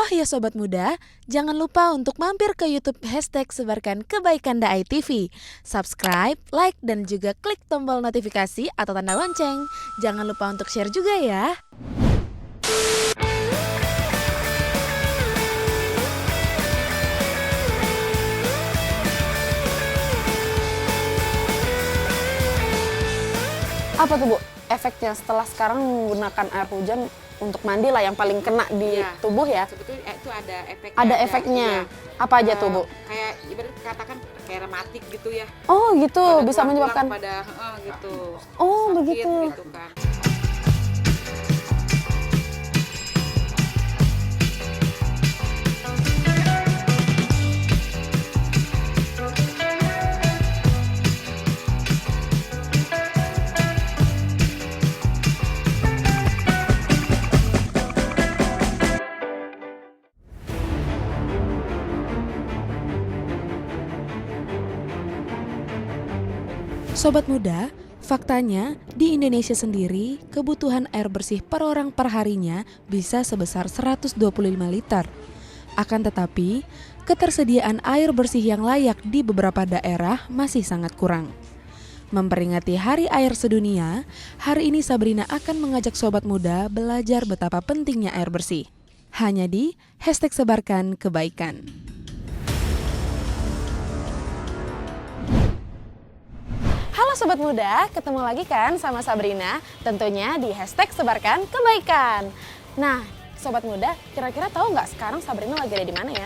Oh ya Sobat Muda, jangan lupa untuk mampir ke YouTube #SebarkanKebaikanDAI.TV. Subscribe, like, dan juga klik tombol notifikasi atau tanda lonceng. Jangan lupa untuk share juga ya. Apa tuh Bu efeknya setelah sekarang menggunakan air hujan untuk mandi lah yang paling kena di tubuh ya? Sebetulnya itu ada efeknya. Ada efeknya. Apa aja tuh Bu? Kayak ibarat katakan kayak rematik gitu ya. Oh gitu, Pada bisa menyebabkan. pada gitu. Oh Sakit, begitu. gitu kan. Sobat Muda, faktanya di Indonesia sendiri kebutuhan air bersih per orang per harinya bisa sebesar 125 liter. Akan tetapi, ketersediaan air bersih yang layak di beberapa daerah masih sangat kurang. Memperingati Hari Air Sedunia, hari ini Sabrina akan mengajak Sobat Muda belajar betapa pentingnya air bersih. Hanya di #SebarkanKebaikan. Halo Sobat Muda, ketemu lagi kan sama Sabrina, tentunya di #SebarkanKebaikan. Nah, Sobat Muda, kira-kira tahu nggak sekarang Sabrina lagi ada di mana ya?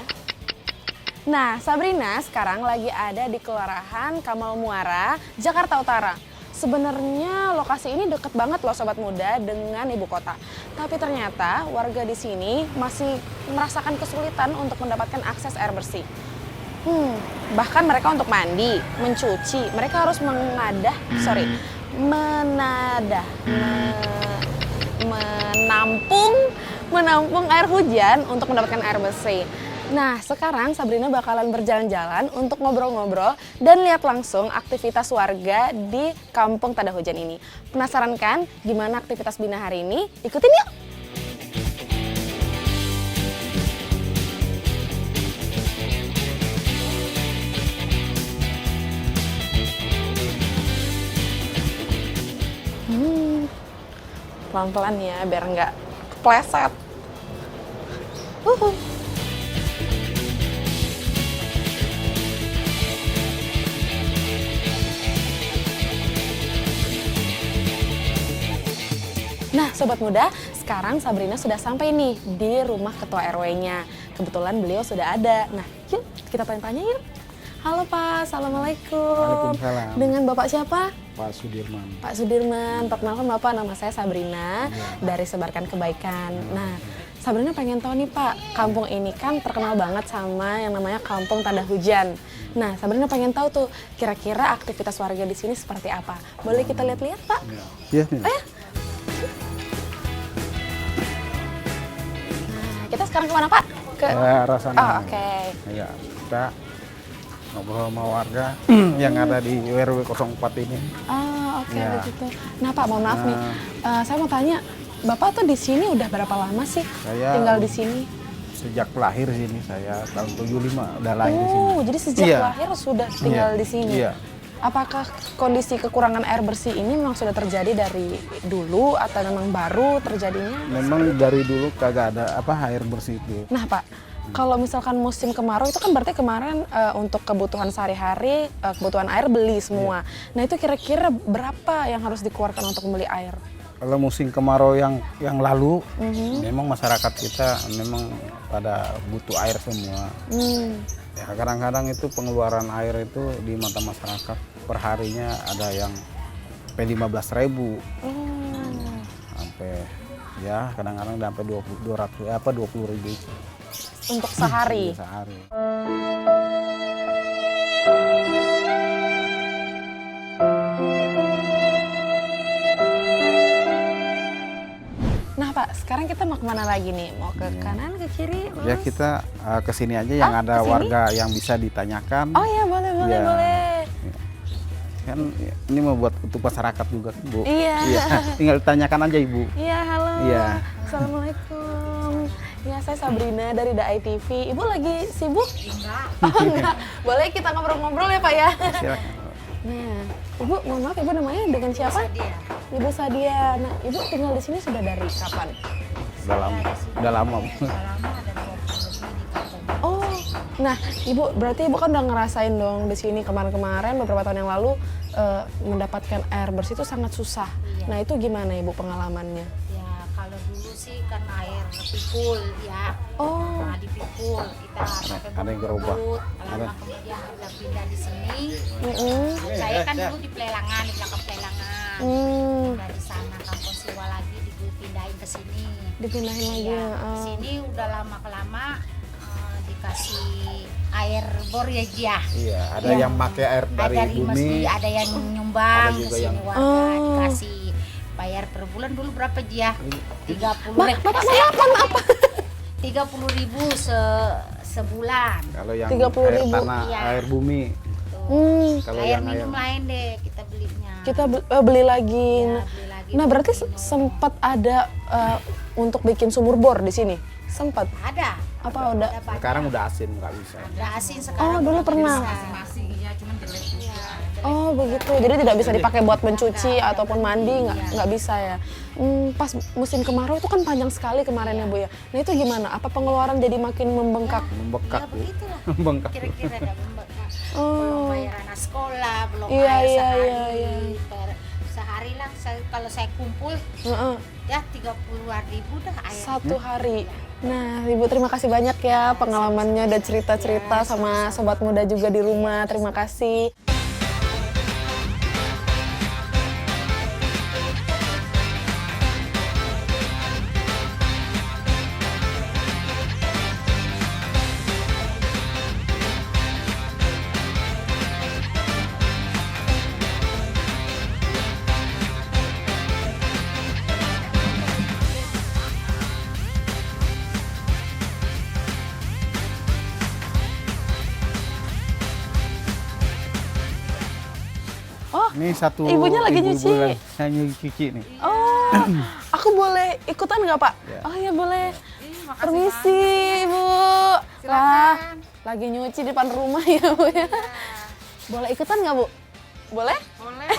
Nah, Sabrina sekarang lagi ada di Kelurahan Kamal Muara, Jakarta Utara. Sebenarnya lokasi ini deket banget loh Sobat Muda dengan ibu kota. Tapi ternyata warga di sini masih merasakan kesulitan untuk mendapatkan akses air bersih. Bahkan mereka untuk mandi, mencuci, mereka harus menampung air hujan untuk mendapatkan air bersih. Nah, sekarang Sabrina bakalan berjalan-jalan untuk ngobrol-ngobrol dan lihat langsung aktivitas warga di Kampung Tada Hujan ini. Penasaran kan gimana aktivitas Bina hari ini? Ikutin yuk! Pelan-pelan ya, biar nggak kepleset. Nah, Sobat Muda, sekarang Sabrina sudah sampai nih di rumah Ketua RW-nya. Kebetulan beliau sudah ada. Nah, yuk kita tanya-tanya yuk. Halo Pak, Assalamualaikum. Waalaikumsalam. Dengan Bapak siapa? Pak Sudirman. Pak Sudirman, perkenalkan Bapak, nama saya Sabrina dari Sebarkan Kebaikan. Nah, Sabrina pengen tahu nih Pak, kampung ini kan terkenal banget sama yang namanya Kampung Tada Hujan. Nah, Sabrina pengen tahu tuh kira-kira aktivitas warga di sini seperti apa. Boleh kita lihat-lihat Pak? Iya. Nah, kita sekarang kemana Pak? Ke arah sana. Oh, oke. Ya, kita ngobrol sama warga yang ada di RW 04 ini. Oh, oke Ya. begitu. Nah Pak, mohon maaf nih, saya mau tanya, Bapak tuh di sini udah berapa lama sih Saya tinggal di sini? Sejak lahir sini, saya tahun 75 udah lahir di sini. Oh, jadi sejak Iya. lahir sudah tinggal di sini. Iya. Apakah kondisi kekurangan air bersih ini memang sudah terjadi dari dulu atau memang baru terjadinya? Memang dari dulu kagak ada air bersih itu. Nah Pak, kalau misalkan musim kemarau itu kan berarti kemarin untuk kebutuhan sehari-hari, kebutuhan air beli semua. Nah itu kira-kira berapa yang harus dikeluarkan untuk membeli air? Kalau musim kemarau yang lalu, memang masyarakat kita memang pada butuh air semua. Ya, kadang-kadang itu pengeluaran air itu di mata masyarakat perharinya ada yang sampai 15.000, sampai ya kadang-kadang sampai 20.000 Untuk sehari? Sehari. Nah Pak, sekarang kita mau kemana lagi nih? Mau ke kanan, ke kiri? Ya Mas? kita ke sini aja yang ada kesini? warga yang bisa ditanyakan. Oh ya, boleh, boleh, Ya. boleh. Kan ini membuat untuk masyarakat juga, Bu. Iya. Tinggal ditanyakan aja Ibu. Iya, halo. Iya. Assalamualaikum. Ya, saya Sabrina dari Dai TV. Ibu lagi sibuk? Enggak. Oh enggak. Boleh kita ngobrol-ngobrol ya Pak ya? Silakan. Nah, Ibu, mohon maaf Ibu namanya dengan siapa? Dia. Ibu Sadia. Nah, Ibu tinggal di sini sudah dari kapan? Udah lama. Lama ada 20 lebih di kampung. Oh, nah Ibu berarti Ibu kan udah ngerasain dong di sini kemarin-kemarin beberapa tahun yang lalu mendapatkan air bersih itu sangat susah. Iya. Nah itu gimana Ibu pengalamannya? Ya kalau dulu sih kan air pikul ya. Oh, Nah dipikul kita pakai ada yang gerobak. bubut. Ada. Lama kemudian kita pindah di sini. mm-mm. Saya kan dulu di Pelelangan, di belakang Pelelangan. Dari sana kampung Siwa lagi dipindahin ke sini. Dipindahin lagi Ya, ya. di sini udah lama-kelama dikasih air bor ya Jia. Iya, ada yang pakai air dari Dari bumi. masjid, ada yang nyumbang Ada ke juga sini yang- warga dikasih bayar per bulan dulu berapa Jia? 30 Bapak maaf. 30.000 sebulan. Kalau yang 30.000. air tanah, Iya. air bumi. Kalau Air yang minum lain deh kita belinya. Kita beli lagi. Ya, beli lagi Nah buat berarti minum. sempat ada untuk bikin sumur bor di sini? Sempat? Ada. Apa udah? Ada banyak. Sekarang udah asin, nggak bisa. Udah asin Oh sekarang. dulu udah pernah. bisa. Masih iya, cuman jelek juga. Oh begitu, jadi tidak bisa dipakai buat mencuci ataupun mandi, nggak bisa ya. Pas musim kemarau itu kan panjang sekali kemarin ya Bu ya. Nah itu gimana? Apa pengeluaran jadi makin membengkak? Membekak, Ya Bu. begitulah. Membengkak. Kira-kira ada membengkak. Oh. Belum bayar anak sekolah, belum Iya, air iya, sehari. iya, iya. Sehari lah, kalau saya kumpul Heeh. ya 30-an ribu dah air. Satu hari. Nah, Ibu terima kasih banyak ya pengalamannya dan cerita-cerita sama sobat muda juga di rumah. Terima kasih. Oh, Ini satu Ibunya lagi ibu-ibu nyuci. saya nyuci nih. oh, aku boleh ikutan nggak Pak? Ya. Oh ya boleh. Makasih Permisi Ibu. Lah, lagi nyuci di depan rumah ya Bu ya. Boleh ikutan nggak Bu? Boleh? Boleh.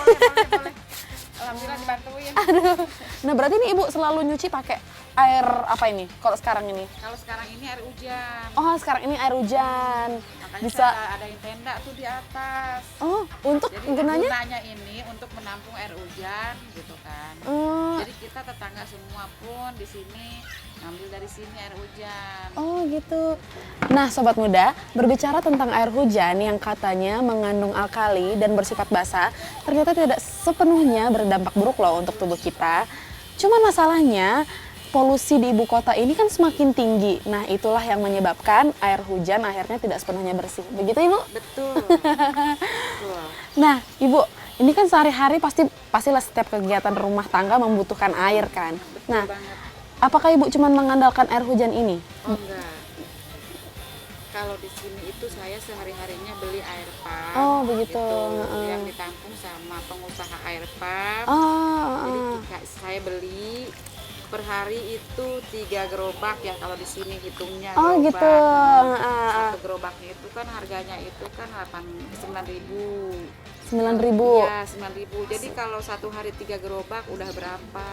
Alhamdulillah dibantuin. Aduh. Nah berarti ini Ibu selalu nyuci pakai air apa ini? Kalau sekarang ini? Kalau sekarang ini air hujan. Oh sekarang ini air hujan. Makanya Bisa. saya ada yang tenda tuh di atas. Oh untuk Jadi gunanya? gunanya ini untuk menampung air hujan gitu kan. Jadi kita tetangga semua pun di sini ngambil dari sini air hujan. Oh gitu. Nah sobat muda, berbicara tentang air hujan yang katanya mengandung alkali dan bersifat basa, ternyata tidak sepenuhnya berdampak buruk loh untuk tubuh kita. Cuma masalahnya polusi di ibu kota ini kan semakin tinggi. Nah itulah yang menyebabkan air hujan akhirnya tidak sepenuhnya bersih. Begitu Ibu? Betul. Betul. Nah Ibu, ini kan sehari-hari pastilah setiap kegiatan rumah tangga membutuhkan air kan. Nah, Banget. apakah Ibu cuma mengandalkan air hujan ini? Oh enggak. Kalau di sini itu saya sehari-harinya beli air pump. Oh, begitu. gitu, yang ditampung sama pengusaha air pump. Jadi saya beli per hari itu 3 gerobak ya kalau di sini hitungnya. Oh gerobak. gitu. Satu gerobaknya itu kan harganya itu kan 9.000. 9.000. Ya 9.000. Jadi kalau satu hari 3 gerobak udah berapa?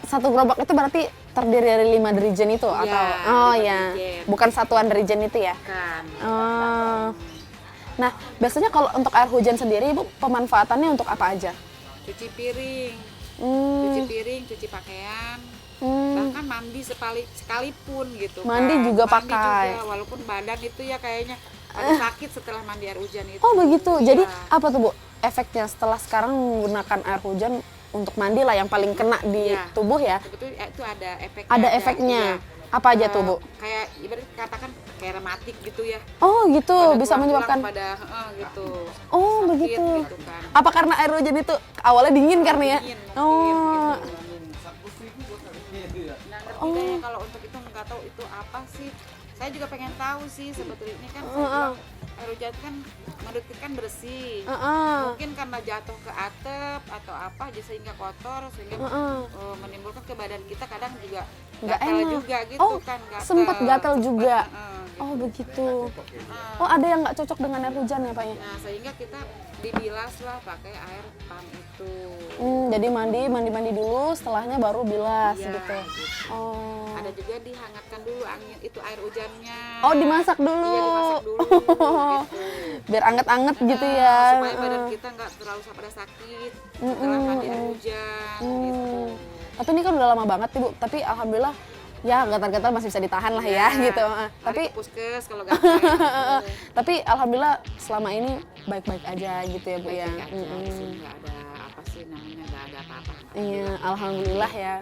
Satu gerobak itu berarti terdiri dari 5 dirijen itu Iya, atau? Oh 5 ya, dirijen. bukan satuan dirijen itu ya? Kan. Oh. Nah, biasanya kalau untuk air hujan sendiri Ibu pemanfaatannya untuk apa aja? Cuci piring, cuci pakaian, bahkan mandi sekalipun gitu. Mandi kan. juga pakai. juga, walaupun badan itu ya kayaknya ada sakit setelah mandi air hujan itu. Oh begitu. Jadi Iya. apa tuh Bu efeknya setelah sekarang menggunakan air hujan untuk mandi lah yang paling kena di Iya. tubuh ya? Sebetulnya itu ada efeknya. Ada efeknya. Iya. Apa aja tuh Bu? Kayak ibarat katakan kayak rematik gitu ya. Oh gitu, Pada bisa tulang-tulang menyebabkan. pada gitu. Oh Sakit begitu. gitu kan. Apa karena air hujan itu awalnya dingin karena ya? Dingin mungkin, Oh. gitu. Nah, ngerti deh kalau untuk itu nggak tahu itu apa sih. Saya juga pengen tahu sih sebetulnya ini kan saya bilang, air hujan kan menurut kita kan bersih. Mungkin karena jatuh ke atap atau apa jadi sehingga kotor sehingga menimbulkan ke badan kita kadang juga Nggak gatal enak. juga gitu Oh, kan gatal. sempat gatal juga. Gitu. Oh begitu. Oh ada yang nggak cocok dengan air hujan ya Pak ya? Nah, sehingga kita dibilas lah pakai air pam itu. Jadi mandi dulu, setelahnya baru bilas Iya, gitu. gitu. Oh. Ada juga dihangatkan dulu angin itu air hujannya. Oh dimasak dulu. Iya, dimasak dulu gitu. Biar anget-anget gitu ya. Supaya badan kita nggak terlalu pada sakit setelah mandi air hujan gitu. Tapi ini kan udah lama banget Ibu, tapi alhamdulillah ya gatal-gatal masih bisa ditahan lah ya gitu. Tapi Tapi puskes kalau gatal. tapi alhamdulillah selama ini baik-baik aja gitu ya Bu ya. Nggak ada apa sih namanya, nggak ada apa-apa. Iya, alhamdulillah ya.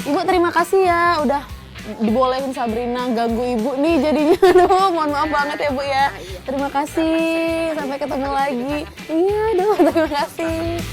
Ibu terima kasih ya udah dibolehin Sabrina ganggu Ibu nih jadinya. Aduh, mohon maaf banget ya Bu ya. Terima kasih. Sampai ketemu lagi. Iya, aduh, terima kasih.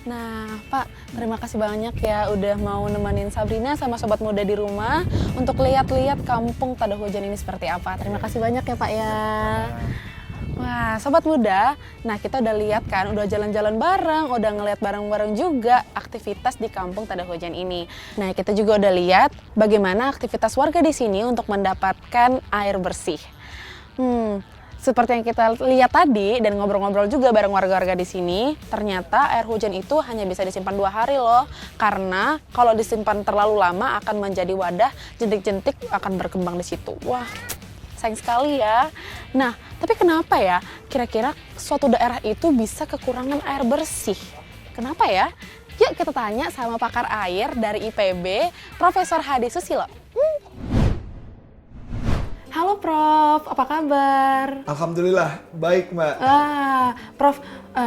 Nah, Pak, terima kasih banyak ya udah mau nemenin Sabrina sama sobat muda di rumah untuk lihat-lihat kampung Tada Hujan ini seperti apa. Terima kasih banyak ya, Pak ya. Wah, sobat muda, nah kita udah lihat kan, udah jalan-jalan bareng, udah ngeliat bareng-bareng juga aktivitas di kampung Tada Hujan ini. Nah, kita juga udah lihat bagaimana aktivitas warga di sini untuk mendapatkan air bersih. Seperti yang kita lihat tadi dan ngobrol-ngobrol juga bareng warga-warga di sini, ternyata air hujan itu hanya bisa disimpan 2 hari loh. Karena kalau disimpan terlalu lama akan menjadi wadah, jentik-jentik akan berkembang di situ. Wah, sayang sekali ya. Nah, tapi kenapa ya kira-kira suatu daerah itu bisa kekurangan air bersih? Kenapa ya? Yuk kita tanya sama pakar air dari IPB, Profesor Hadi Susilo. Halo Prof, apa kabar? Alhamdulillah, baik Mbak. Prof,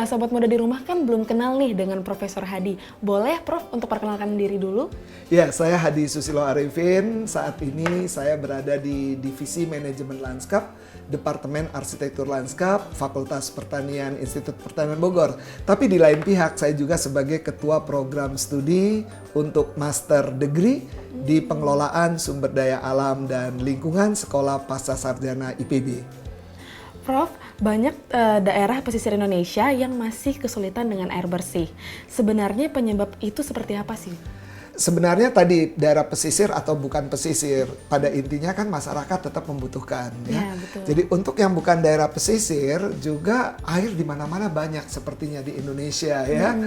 sobat muda di rumah kan belum kenal nih dengan Profesor Hadi. Boleh Prof untuk perkenalkan diri dulu? Ya, saya Hadi Susilo Arifin. Saat ini saya berada di Divisi Manajemen Lanskap, Departemen Arsitektur Lanskap, Fakultas Pertanian Institut Pertanian Bogor. Tapi di lain pihak saya juga sebagai Ketua Program Studi untuk Master Degree di Pengelolaan Sumber Daya Alam dan Lingkungan Sekolah Pascasarjana IPB. Prof, banyak daerah pesisir Indonesia yang masih kesulitan dengan air bersih. Sebenarnya penyebab itu seperti apa sih? Sebenarnya tadi daerah pesisir atau bukan pesisir, pada intinya kan masyarakat tetap membutuhkan ya. Betul. Jadi untuk yang bukan daerah pesisir juga air di mana-mana banyak sepertinya di Indonesia ya.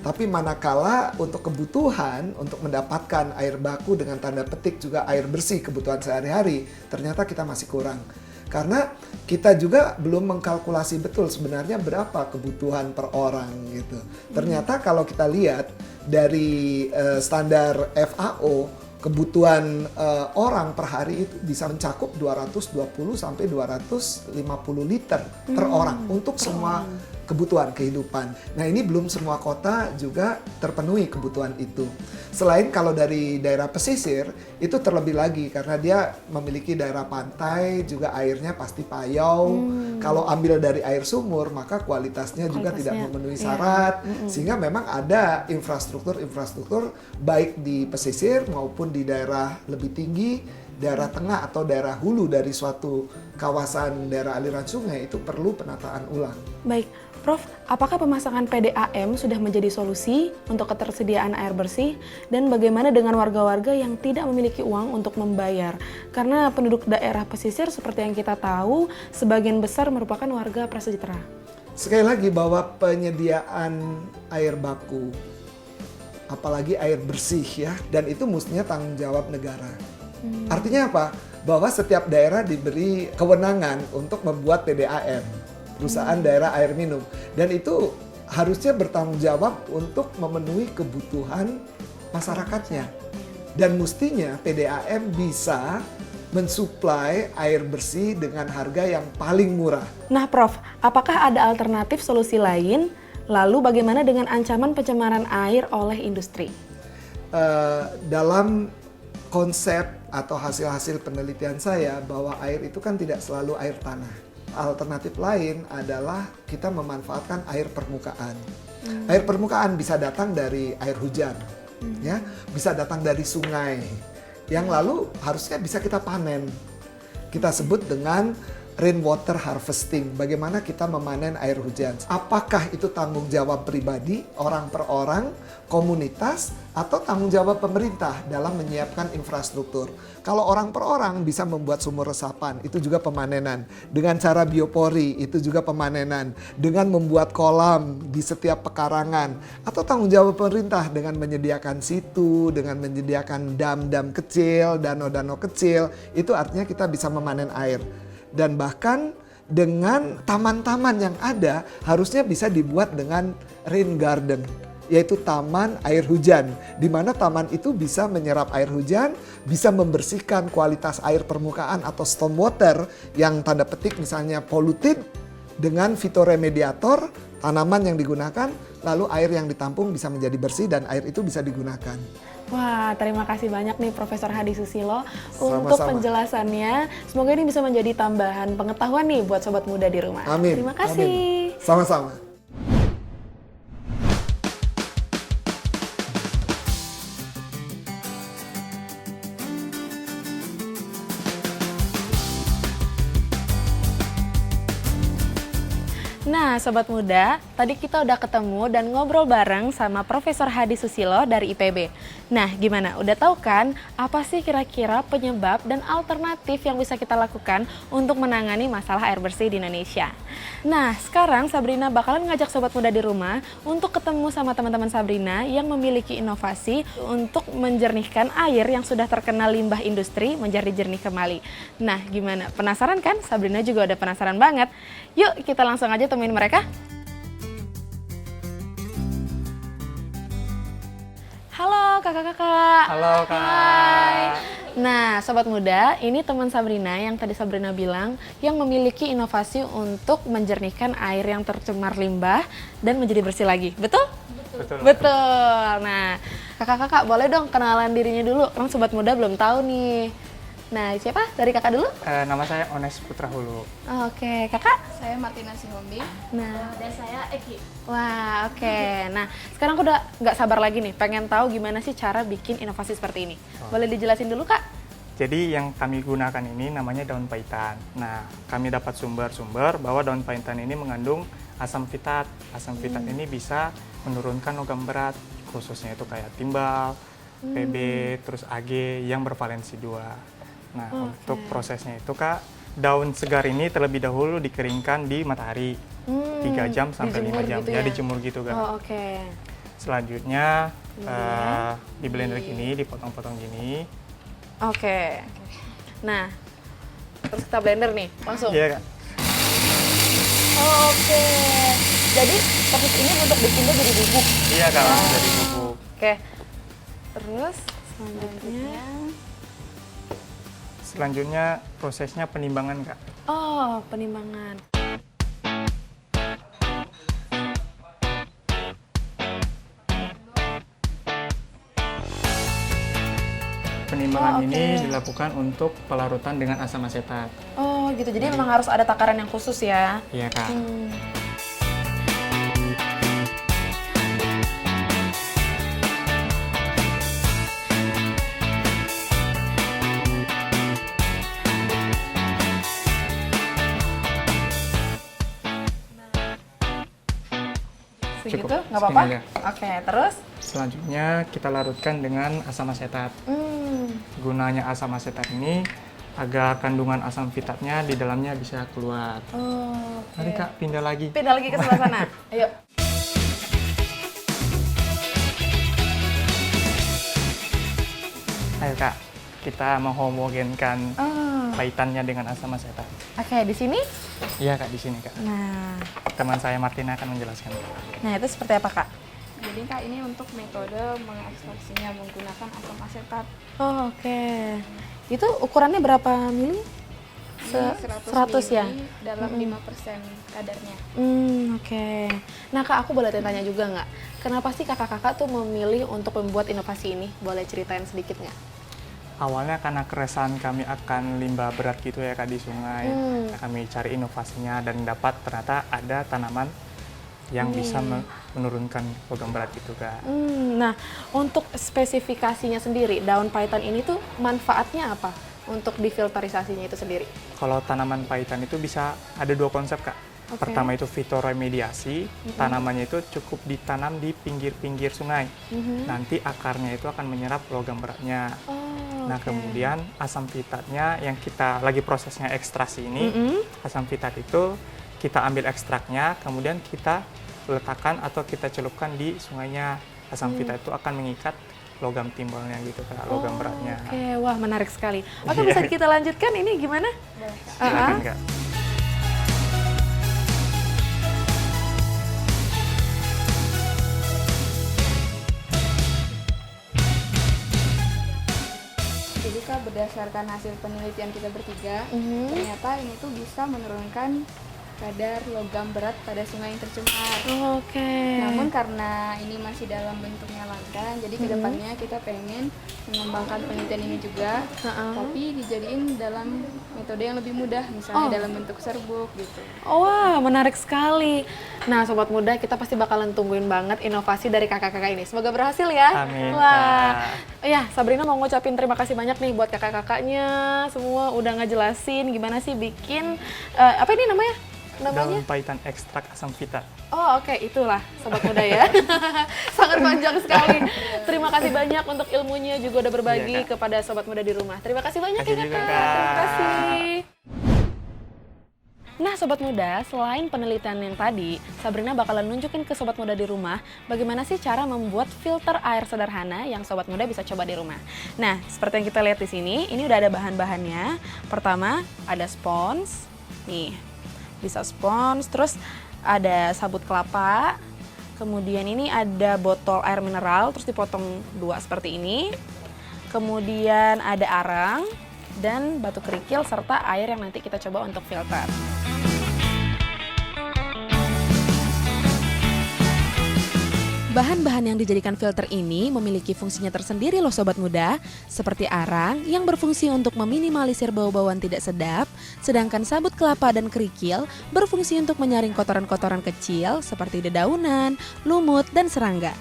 Tapi manakala untuk kebutuhan untuk mendapatkan air baku dengan tanda petik juga air bersih kebutuhan sehari-hari, ternyata kita masih kurang. Karena kita juga belum mengkalkulasi betul sebenarnya berapa kebutuhan per orang gitu. Ternyata kalau kita lihat dari standar FAO, kebutuhan orang per hari itu bisa mencakup 220 sampai 250 liter per orang untuk semua kebutuhan kehidupan. Nah, ini belum semua kota juga terpenuhi kebutuhan itu. Selain kalau dari daerah pesisir, itu terlebih lagi karena dia memiliki daerah pantai, juga airnya pasti payau. Kalau ambil dari air sumur, maka kualitasnya juga tidak memenuhi syarat. Sehingga memang ada infrastruktur baik di pesisir maupun di daerah lebih tinggi, daerah tengah atau daerah hulu dari suatu kawasan daerah aliran sungai itu perlu penataan ulang. Baik, Prof, apakah pemasangan PDAM sudah menjadi solusi untuk ketersediaan air bersih? Dan bagaimana dengan warga-warga yang tidak memiliki uang untuk membayar? Karena penduduk daerah pesisir seperti yang kita tahu, sebagian besar merupakan warga prasejahtera. Sekali lagi bahwa penyediaan air baku apalagi air bersih ya, dan itu mestinya tanggung jawab negara. Artinya apa? Bahwa setiap daerah diberi kewenangan untuk membuat PDAM, perusahaan daerah air minum, dan itu harusnya bertanggung jawab untuk memenuhi kebutuhan masyarakatnya. Dan mestinya PDAM bisa mensuplai air bersih dengan harga yang paling murah. Nah, Prof, apakah ada alternatif solusi lain? Lalu bagaimana dengan ancaman pencemaran air oleh industri? Dalam konsep atau hasil-hasil penelitian saya bahwa air itu kan tidak selalu air tanah. Alternatif lain adalah kita memanfaatkan air permukaan. Air permukaan bisa datang dari air hujan, ya, bisa datang dari sungai, yang lalu harusnya bisa kita panen. Kita sebut dengan rainwater harvesting. Bagaimana kita memanen air hujan? Apakah itu tanggung jawab pribadi, orang per orang, komunitas, atau tanggung jawab pemerintah dalam menyiapkan infrastruktur? Kalau orang per orang bisa membuat sumur resapan, itu juga pemanenan. Dengan cara biopori, itu juga pemanenan. Dengan membuat kolam di setiap pekarangan. Atau tanggung jawab pemerintah dengan menyediakan situ, dengan menyediakan dam-dam kecil, danau-danau kecil. Itu artinya kita bisa memanen air. Dan bahkan dengan taman-taman yang ada harusnya bisa dibuat dengan rain garden, yaitu taman air hujan, di mana taman itu bisa menyerap air hujan, bisa membersihkan kualitas air permukaan atau stormwater yang tanda petik misalnya polluted dengan fitoremediator, tanaman yang digunakan, lalu air yang ditampung bisa menjadi bersih dan air itu bisa digunakan. Wah, terima kasih banyak nih Profesor Hadi Susilo untuk penjelasannya. Semoga ini bisa menjadi tambahan pengetahuan nih buat sobat muda di rumah. Amin. Terima kasih. Amin. Sama-sama. Nah, Sobat Muda, tadi kita udah ketemu dan ngobrol bareng sama Profesor Hadi Susilo dari IPB. Nah, gimana? Udah tahu kan apa sih kira-kira penyebab dan alternatif yang bisa kita lakukan untuk menangani masalah air bersih di Indonesia? Nah, sekarang Sabrina bakalan ngajak Sobat Muda di rumah untuk ketemu sama teman-teman Sabrina yang memiliki inovasi untuk menjernihkan air yang sudah terkena limbah industri menjadi jernih kembali. Nah, gimana? Penasaran kan? Sabrina juga udah penasaran banget. Yuk, kita langsung aja temuin mereka. Halo kakak-kakak. Halo Kak. Hai. Nah, Sobat Muda, ini teman Sabrina yang tadi Sabrina bilang yang memiliki inovasi untuk menjernihkan air yang tercemar limbah dan menjadi bersih lagi. Betul? Betul. Betul. Nah, kakak-kakak boleh dong kenalan dirinya dulu, karena Sobat Muda belum tahu nih. Nah, siapa? Dari kakak dulu? Nama saya Ones Putra Hulu. Oke, kakak? Saya Martina Sihombi. Nah, Dan saya Eki. wah, oke. Nah, sekarang aku udah nggak sabar lagi nih, pengen tahu gimana sih cara bikin inovasi seperti ini. Boleh dijelasin dulu, Kak? Jadi yang kami gunakan ini namanya daun paitan. Nah, kami dapat sumber-sumber bahwa daun paitan ini mengandung asam fitat. Asam fitat ini bisa menurunkan logam berat, khususnya itu kayak timbal, Pb, terus Ag yang bervalensi 2. Nah, untuk prosesnya itu Kak, daun segar ini terlebih dahulu dikeringkan di matahari 3 jam sampai 5 jam. gitu Ya, ya? dijemur gitu Kak. Oh, oke. Selanjutnya di blender gini, dipotong-potong gini. Oke. Nah, terus kita blender nih, langsung. Iya Kak. Oh, oke. Jadi, proses ini untuk bikinnya jadi bubuk. Iya Kak, langsung dari bubuk. Oke. Terus, selanjutnya. Selanjutnya prosesnya penimbangan Kak. Oh, penimbangan. Penimbangan Oh, oke. ini dilakukan untuk pelarutan dengan asam asetat. Oh, gitu. Jadi memang harus ada takaran yang khusus ya. Iya Kak. Segitu? Cukup, Nggak apa-apa? segini aja. Oke, terus? Selanjutnya kita larutkan dengan asam asetat. Hmm. Gunanya asam asetat ini agar kandungan asam fitatnya di dalamnya bisa keluar. Oh, oke. Mari Kak, pindah lagi. Pindah lagi ke sebelah sana. Ayo. Ayo Kak, kita menghomogenkan Oh, paitannya dengan asam asetat. oke, di sini. Iya Kak, di sini Kak. Nah, Teman saya Martina akan menjelaskan. nah itu seperti apa Kak? Jadi Kak, ini untuk metode mengekstraksinya menggunakan asam asetat. Oh, oke. Itu ukurannya berapa mili? Ini 100 ya? mili dalam 5% kadarnya. Oke. Nah Kak, aku boleh tanya juga nggak? Kenapa sih kakak-kakak tuh memilih untuk membuat inovasi ini? Boleh ceritain sedikit nggak? Awalnya karena keresahan kami akan limbah berat gitu ya Kak di sungai. Nah, kami cari inovasinya dan dapat ternyata ada tanaman yang bisa menurunkan logam berat itu Kak. Nah, untuk spesifikasinya sendiri, daun paitan ini tuh manfaatnya apa untuk difilterisasinya itu sendiri? Kalau tanaman paitan itu bisa ada 2 konsep Kak. Oke. Pertama itu fitoremediasi, tanamannya itu cukup ditanam di pinggir-pinggir sungai. Nanti akarnya itu akan menyerap logam beratnya. Oh, Nah oke. kemudian asam fitatnya yang kita lagi prosesnya ekstraksi ini, asam fitat itu kita ambil ekstraknya, kemudian kita letakkan atau kita celupkan di sungainya. Asam fitat itu akan mengikat logam timbulnya gitu Kak, logam beratnya. Oke, wah menarik sekali. Oke, Iya. bisa kita lanjutkan ini gimana? Silakan Kak. Jadi Kak, berdasarkan hasil penelitian kita bertiga, ternyata ini tuh bisa menurunkan kadar logam berat pada sungai yang tercemar. Oke. Namun karena ini masih dalam bentuknya langka, jadi kedepannya kita pengen mengembangkan penelitian ini juga, tapi dijadiin dalam metode yang lebih mudah, misalnya dalam bentuk serbuk gitu. Oh, wah, menarik sekali. Nah, Sobat Muda, kita pasti bakalan tungguin banget inovasi dari kakak-kakak ini. Semoga berhasil ya. Amin, Wah, Kak. ya Sabrina mau ngucapin terima kasih banyak nih buat kakak-kakaknya. Semua udah ngejelasin gimana sih bikin, apa ini namanya? Daun paitan ekstrak asam fitat. Oh, oke, itulah Sobat Muda ya. Sangat panjang sekali. Terima kasih banyak untuk ilmunya juga udah berbagi Iya, Kak. kepada Sobat Muda di rumah. Terima kasih banyak Kasih ya juga, Kakak. Kak. Terima kasih. Nah Sobat Muda, selain penelitian yang tadi, Sabrina bakalan nunjukin ke Sobat Muda di rumah bagaimana sih cara membuat filter air sederhana yang Sobat Muda bisa coba di rumah. Nah, seperti yang kita lihat di sini, ini udah ada bahan-bahannya. Pertama, ada spons. Nih, bisa spons, terus ada sabut kelapa. Kemudian ini ada botol air mineral, terus dipotong 2 seperti ini. Kemudian ada arang dan batu kerikil serta air yang nanti kita coba untuk filter. Bahan-bahan yang dijadikan filter ini memiliki fungsinya tersendiri loh Sobat Muda, seperti arang yang berfungsi untuk meminimalisir bau-bauan tidak sedap, sedangkan sabut kelapa dan kerikil berfungsi untuk menyaring kotoran-kotoran kecil seperti dedaunan, lumut, dan serangga.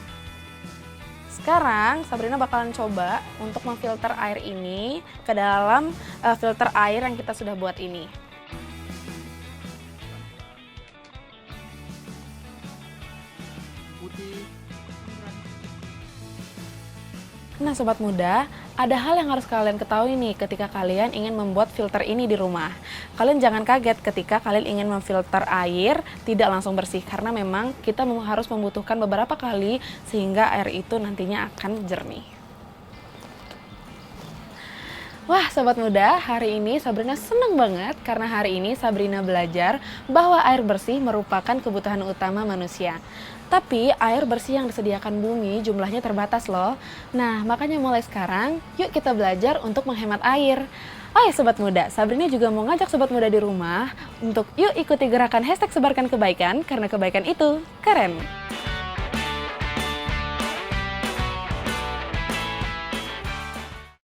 Sekarang Sabrina bakalan coba untuk memfilter air ini ke dalam filter air yang kita sudah buat ini. Nah Sobat Muda, ada hal yang harus kalian ketahui nih ketika kalian ingin membuat filter ini di rumah. Kalian jangan kaget ketika kalian ingin memfilter air tidak langsung bersih, karena memang kita harus membutuhkan beberapa kali sehingga air itu nantinya akan jernih. Wah Sobat Muda, hari ini Sabrina senang banget karena hari ini Sabrina belajar bahwa air bersih merupakan kebutuhan utama manusia. Tapi air bersih yang disediakan bumi jumlahnya terbatas loh. Nah makanya mulai sekarang yuk kita belajar untuk menghemat air. Oh ya Sobat Muda, Sabrina juga mau ngajak Sobat Muda di rumah untuk yuk ikuti gerakan #sebarkan kebaikan karena kebaikan itu keren.